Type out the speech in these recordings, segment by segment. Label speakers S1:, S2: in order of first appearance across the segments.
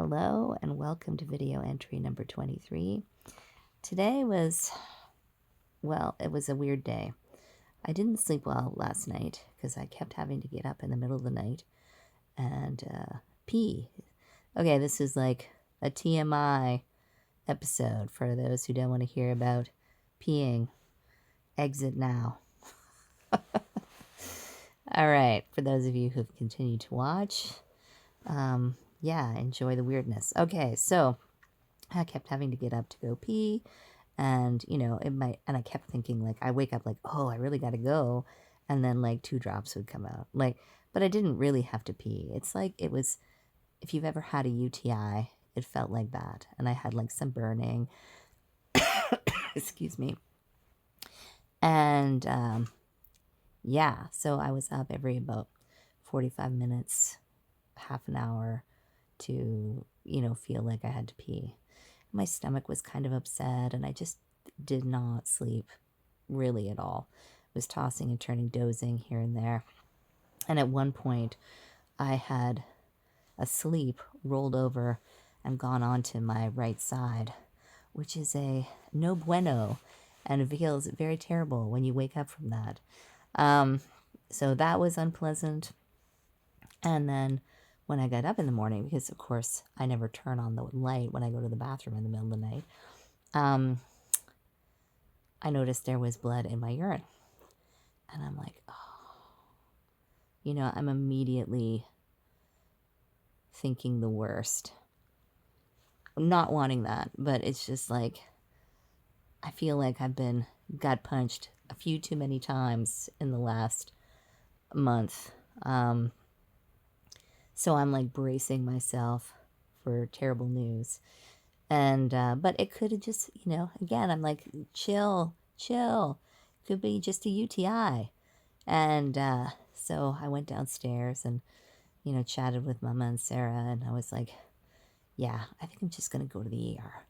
S1: Hello and welcome to video entry number 23. Today was, well, it was a weird day. I didn't sleep well last night because I kept having to get up in the middle of the night and pee. Okay, this is like a TMI episode for those who don't want to hear about peeing. Exit now. All right, for those of you who've continued to watch, yeah, enjoy the weirdness. Okay, so I kept having to get up to go pee, and and I kept thinking, like, I wake up like, oh, I really got to go, and then like 2 drops would come out, like, but I didn't really have to pee. It's like it was, if you've ever had a UTI, it felt like that, and I had like some burning, excuse me, and yeah, so I was up every about 45 minutes, half an hour to feel like I had to pee. My stomach was kind of upset, and I just did not sleep really at all. I was tossing and turning, dozing here and there. And at one point, I had asleep, rolled over, and gone onto my right side, which is a no bueno, and it feels very terrible when you wake up from that. So that was unpleasant. And then when I got up in the morning, because of course I never turn on the light when I go to the bathroom in the middle of the night, I noticed there was blood in my urine. And I'm like, oh, I'm immediately thinking the worst. I'm not wanting that, but it's just like, I feel like I've been gut punched a few too many times in the last month. So I'm like bracing myself for terrible news. And, but it could have just, again, I'm like, chill. Could be just a UTI. And so I went downstairs and, chatted with Mama and Sarah. And I was like, yeah, I think I'm just going to go to the ER.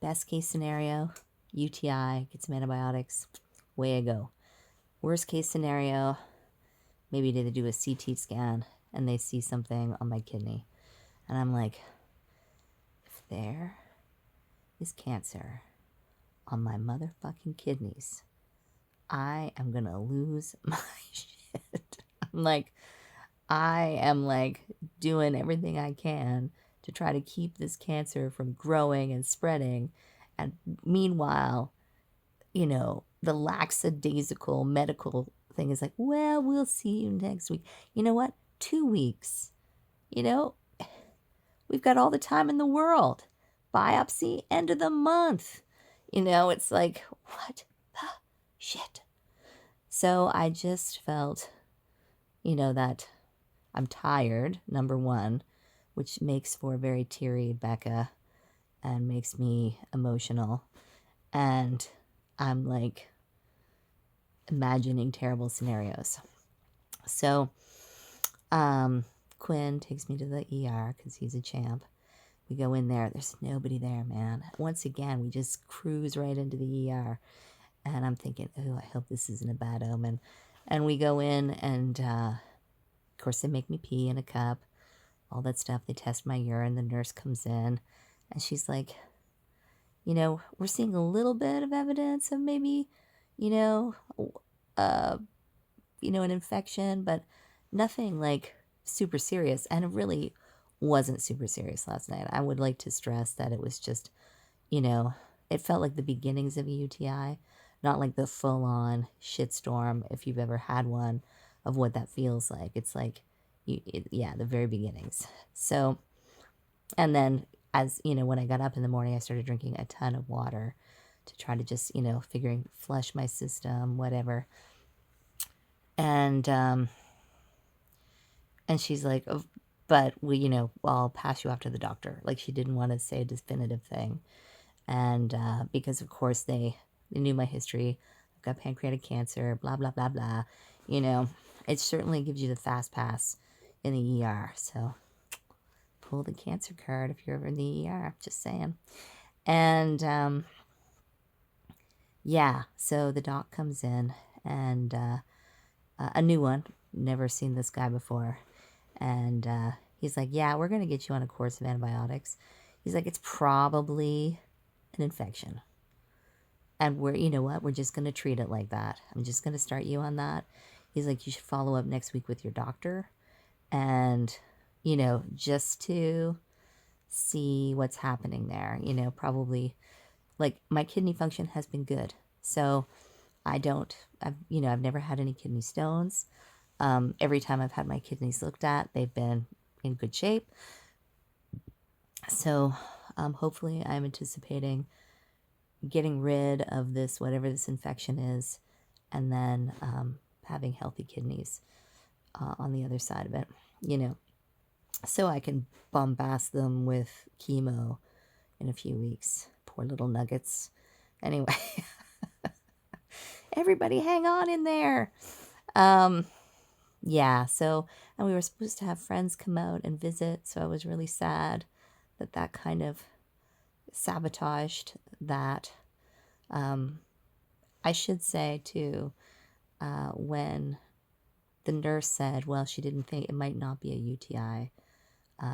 S1: Best case scenario, UTI, get some antibiotics, way I go. Worst case scenario, maybe they do a CT scan and they see something on my kidney. And I'm like, if there is cancer on my motherfucking kidneys, I am gonna lose my shit. I am like doing everything I can to try to keep this cancer from growing and spreading. And meanwhile, the lackadaisical medical thing is like, well, we'll see you next week. You know what? 2 weeks. We've got all the time in the world. Biopsy, end of the month. It's like, what the shit? So I just felt, that I'm tired, number one, which makes for a very teary Becca and makes me emotional. And I'm like imagining terrible scenarios. So Quinn takes me to the ER because he's a champ. We go in there. There's nobody there, man. Once again, we just cruise right into the ER. And I'm thinking, oh, I hope this isn't a bad omen. And we go in, and of course, they make me pee in a cup, all that stuff. They test my urine. The nurse comes in, and she's like, we're seeing a little bit of evidence of maybe, an infection, but nothing like super serious. And it really wasn't super serious last night. I would like to stress that it was just, it felt like the beginnings of a UTI, not like the full-on shitstorm, if you've ever had one, of what that feels like. It's like, the very beginnings. So, and then as, when I got up in the morning, I started drinking a ton of water to try to just, figuring flush my system, whatever. And she's like, oh, but I'll pass you off to the doctor. Like, she didn't want to say a definitive thing. And because, of course, they knew my history. I've got pancreatic cancer, blah, blah, blah, blah. It certainly gives you the fast pass in the ER. So pull the cancer card if you're ever in the ER. Just saying. And yeah, so the doc comes in, and a new one. Never seen this guy before. And He's like, yeah, we're going to get you on a course of antibiotics. He's like, it's probably an infection. And you know what? We're just going to treat it like that. I'm just going to start you on that. He's like, you should follow up next week with your doctor. And, just to see what's happening there, probably like my kidney function has been good. So I've never had any kidney stones. Every time I've had my kidneys looked at, they've been in good shape. So hopefully I'm anticipating getting rid of this, whatever this infection is, and then having healthy kidneys on the other side of it, so I can bombast them with chemo in a few weeks. Poor little nuggets. Anyway, everybody hang on in there. Yeah, so, and we were supposed to have friends come out and visit, so I was really sad that kind of sabotaged that. I should say, too, when the nurse said, well, she didn't think it might not be a UTI,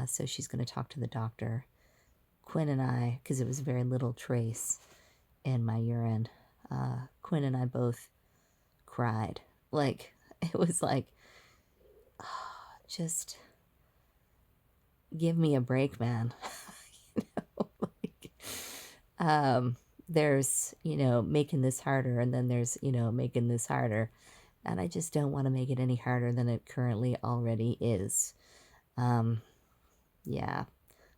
S1: so she's going to talk to the doctor. Quinn and I, because it was very little trace in my urine, Quinn and I both cried. Like, it was like, oh, just give me a break, man. There's, making this harder, and then there's, making this harder. And I just don't want to make it any harder than it currently already is. Yeah, I'm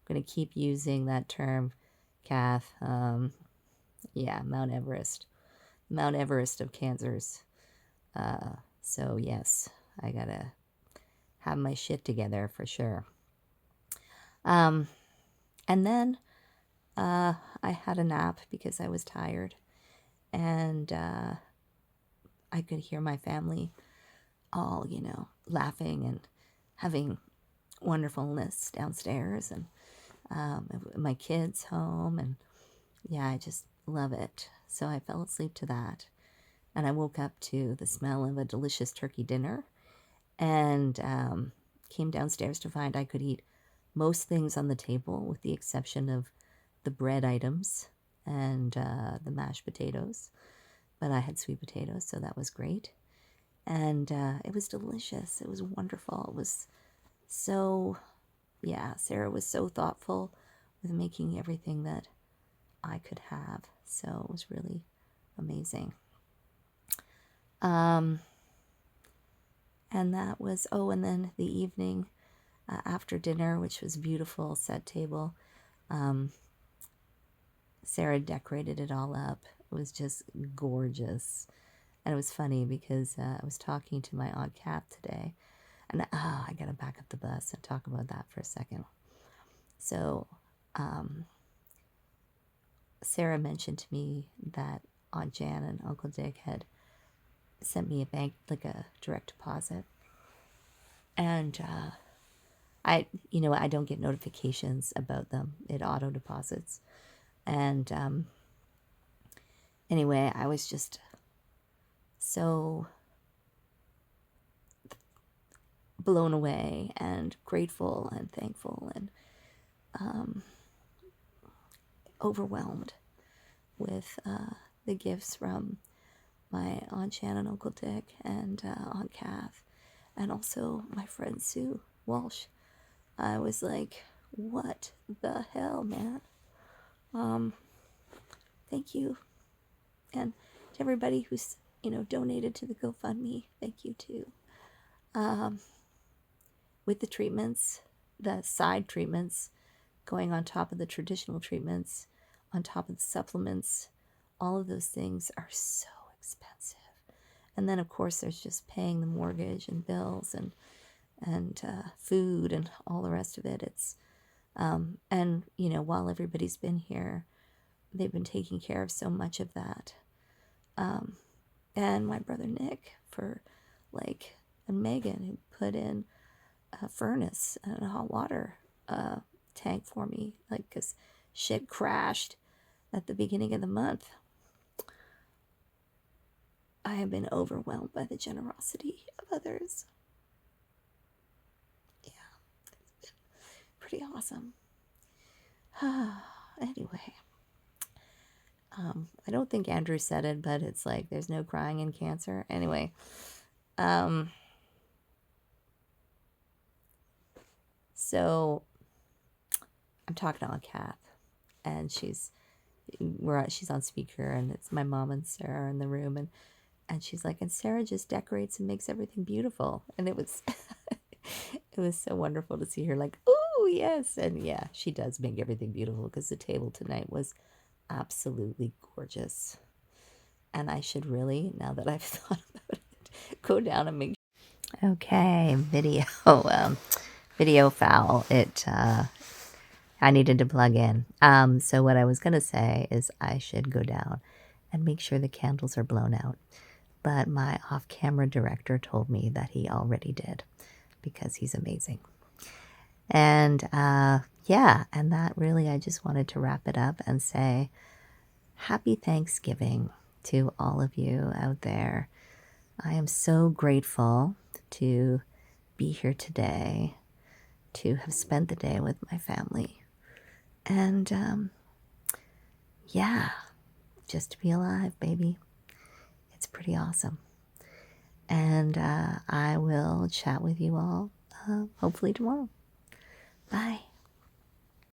S1: going to keep using that term, Kath. Yeah, Mount Everest of cancers. So yes, I gotta have my shit together for sure. And then I had a nap because I was tired, and I could hear my family all, laughing and having wonderfulness downstairs, and my kids home, and yeah, I just love it. So I fell asleep to that, and I woke up to the smell of a delicious turkey dinner, and came downstairs to find I could eat most things on the table with the exception of the bread items and the mashed potatoes. But I had sweet potatoes, so that was great. And it was delicious. It was wonderful. It was so, yeah, Sarah was so thoughtful with making everything that I could have. So it was really amazing. And that was, and then the evening after dinner, which was beautiful, set table, Sarah decorated it all up. It was just gorgeous. And it was funny because I was talking to my Aunt Kath today, and I gotta back up the bus and talk about that for a second. So Sarah mentioned to me that Aunt Jan and Uncle Dick had sent me a direct deposit, and I don't get notifications about them. It auto deposits, and anyway, I was just so blown away and grateful and thankful and overwhelmed with the gifts from my Aunt Jan and Uncle Dick and Aunt Kath, and also my friend Sue Walsh. I was like, what the hell, man? Thank you. And to everybody who's, donated to the GoFundMe, thank you too. With the treatments, the side treatments, going on top of the traditional treatments, on top of the supplements, all of those things are so expensive. And then, of course, there's just paying the mortgage and bills and food and all the rest of it. It's and while everybody's been here, they've been taking care of so much of that. And my brother Nick and Megan, who put in a furnace and a hot water tank for me, because shit crashed at the beginning of the month. I have been overwhelmed by the generosity of others. Yeah, pretty awesome. Anyway, I don't think Andrew said it, but it's like there's no crying in cancer. Anyway, so I'm talking to Aunt Kath, and she's on speaker, and it's my mom and Sarah in the room, and she's like, and Sarah just decorates and makes everything beautiful, and it was it was so wonderful to see her like, oh yes, and yeah, she does make everything beautiful because the table tonight was absolutely gorgeous, and I should really, now that I've thought about it, go down and make. Okay, video foul. I needed to plug in. So what I was gonna say is I should go down and make sure the candles are blown out. But my off-camera director told me that he already did because he's amazing. And yeah, and that really, I just wanted to wrap it up and say happy Thanksgiving to all of you out there. I am so grateful to be here today, to have spent the day with my family. And yeah, just to be alive, baby. It's pretty awesome. And I will chat with you all hopefully tomorrow. Bye.